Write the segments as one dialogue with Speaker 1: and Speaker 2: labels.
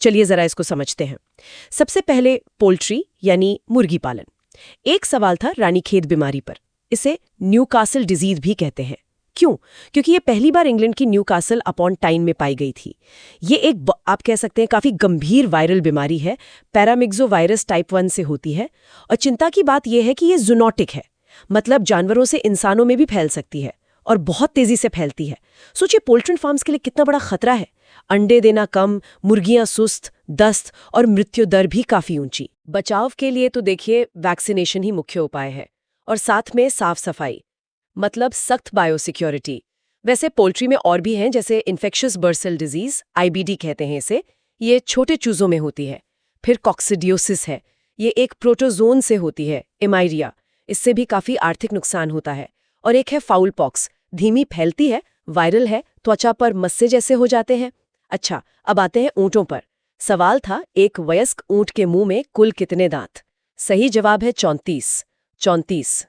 Speaker 1: चलिए जरा इसको समझते हैं। सबसे पहले पोल्ट्री यानी मुर्गी पालन। एक सवाल था रानीखेत बीमारी पर। इसे न्यूकासल डिजीज भी कहते हैं। क्यों? क्योंकि ये पहली बार इंग्लैंड की न्यूकासल अपॉन टाइन में पाई गई थी। ये एक आप कह सकते हैं काफी गंभीर वायरल बीमारी है। पैरामिक्सोवायरस टाइप 1 से होती है। और चिंता की बात यह है कि ये जूनोटिक है, मतलब जानवरों से इंसानों में भी फैल सकती है और बहुत तेजी से फैलती है। सोचिए पोल्ट्री फार्म्स के लिए कितना बड़ा खतरा है। अंडे देना कम, मुर्गियां सुस्त, दस्त और मृत्यु दर भी काफी ऊंची। बचाव के लिए तो देखिए वैक्सीनेशन ही मुख्य उपाय है, और साथ में साफ सफाई, मतलब सख्त बायोसिक्योरिटी। वैसे पोल्ट्री में और भी हैं, जैसे इन्फेक्शियस बर्सल डिजीज, आईबीडी कहते हैं इसे। ये छोटे चूजों में होती है। फिर कॉक्सिडियोसिस है, ये एक प्रोटोजोन से होती है, एमाइरिया। इससे भी काफी आर्थिक नुकसान होता है। और एक है फाउल पॉक्स, धीमी फैलती है, वायरल है, त्वचा पर मस्से जैसे हो जाते हैं। अच्छा, अब आते हैं ऊंटों पर। सवाल था एक वयस्क ऊंट के मुंह में कुल कितने दांत? सही जवाब है 34। 34।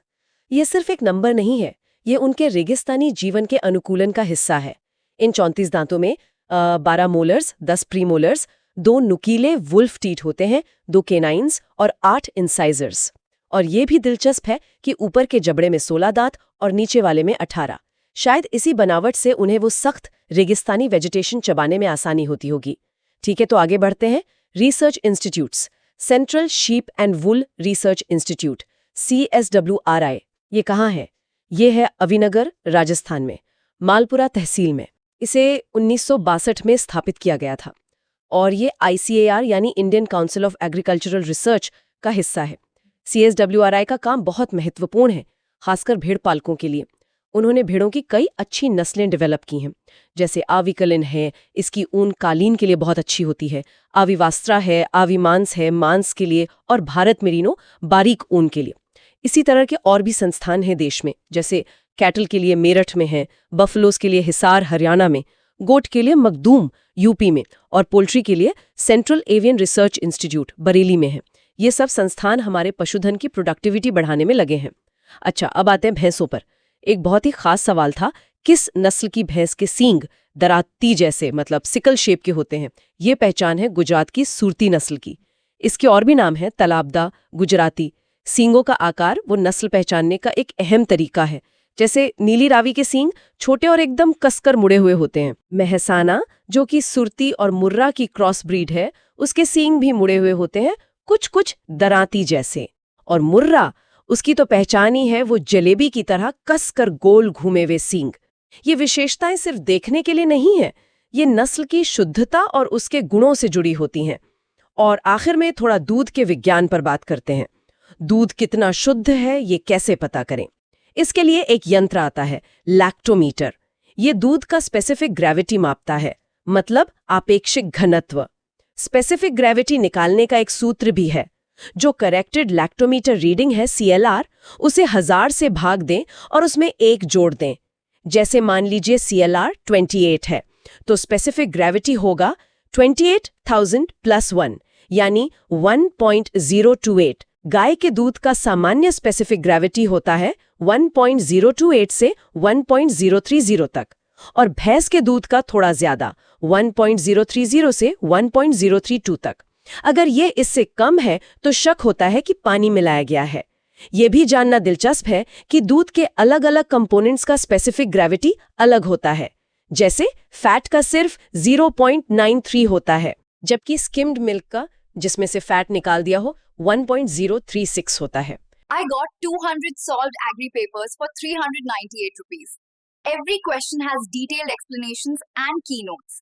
Speaker 1: ये सिर्फ एक नंबर नहीं है, ये उनके रेगिस्तानी जीवन के अनुकूलन का हिस्सा है। इन 34 दांतों में 12 मोलर्स, 10 प्रीमोलर्स, 2 नुकीले वुल्फ टीथ होते हैं, 2 केनाइन्स और 8 इंसाइजर्स। और ये भी दिलचस्प है कि ऊपर के जबड़े में 16 दांत और नीचे वाले में 18। शायद इसी बनावट से उन्हें वो सख्त रेगिस्तानी वेजिटेशन चबाने में आसानी होती होगी। ठीक है, तो आगे बढ़ते हैं। Research institutes. Central sheep and wool research institute, CSWRI, ये कहाँ है? ये है अविनगर, राजस्थान में, मालपुरा तहसील में। इसे 1962 में स्थापित किया गया था और ये ICAR यानी Indian council of agricultural research का हिस्सा है। CSWRI का काम बहुत महत्वपूर्ण है, खासकर भेड़ पालकों के लिए। उन्होंने भेड़ों की कई अच्छी नस्लें डेवलप की हैं, जैसे आविकलिन है, इसकी ऊन कालीन के लिए बहुत अच्छी होती है। आविवास्त्रा है, आविमांस है, मांस के लिए, और भारत मेरिनो, बारीक ऊन के लिए। इसी तरह के और भी संस्थान हैं देश में, जैसे कैटल के लिए मेरठ में है, बफलोस के लिए हिसार हरियाणा में, गोट के लिए मखदूम यूपी में, और पोल्ट्री के लिए central avian research institute Bareilly में है। ये सब संस्थान हमारे पशुधन की प्रोडक्टिविटी बढ़ाने में लगे हैं। अच्छा, अब आते हैं भैंसों पर। एक बहुत ही खास सवाल था, किस नस्ल की भैंस के सींग दराती जैसे, मतलब सिकल शेप के होते हैं? ये पहचान है गुजरात की सूरती नस्ल की। इसके और भी नाम है, तलाबदा, गुजराती। सींगों का आकार वो नस्ल पहचानने का एक अहम तरीका है। जैसे नीली रावी के सींग छोटे और एकदम कसकर मुड़े हुए होते हैं। मेहसाना, जो कि सुरती और मुर्रा की क्रॉस ब्रीड है, उसके सींग भी मुड़े हुए होते हैं, कुछ कुछ दराती जैसे। और मुर्रा, उसकी तो पहचान ही है वो जलेबी की तरह कसकर गोल घूमे हुए सींग। ये विशेषताएं सिर्फ देखने के लिए नहीं है, ये नस्ल की शुद्धता और उसके गुणों से जुड़ी होती हैं। और आखिर में थोड़ा दूध के विज्ञान पर बात करते हैं। दूध कितना शुद्ध है, ये कैसे पता करें? इसके लिए एक यंत्र आता है, लैक्टोमीटर। ये दूध का स्पेसिफिक ग्रेविटी मापता है, मतलब आपेक्षिक घनत्व। स्पेसिफिक ग्रेविटी निकालने का एक सूत्र भी है। जो करेक्टेड लैक्टोमीटर रीडिंग है, CLR, उसे 1000 से भाग दें और उसमें 1 जोड़ दें। जैसे मान लीजिए CLR 28 है, तो स्पेसिफिक ग्रेविटी होगा 28,000 + 1, यानी 1.028। गाय के दूध का सामान्य स्पेसिफिक ग्रेविटी होता है 1.028 से 1.030 तक, और भैंस के दूध का थोड़ा ज्यादा, 1.030 से 1.032 तक। अगर ये इससे कम है तो शक होता है कि पानी मिलाया गया है। ये भी जानना दिलचस्प है कि दूध के अलग अलग कंपोनेंट्स का स्पेसिफिक ग्रेविटी अलग होता है। जैसे फैट का सिर्फ 0.93 होता है, जबकि स्किम्ड मिल्क का, जिसमें से फैट निकाल दिया हो, 1.036 होता है।
Speaker 2: I got 200 solved agri papers for 398 rupees. Every question has detailed explanations and keynotes.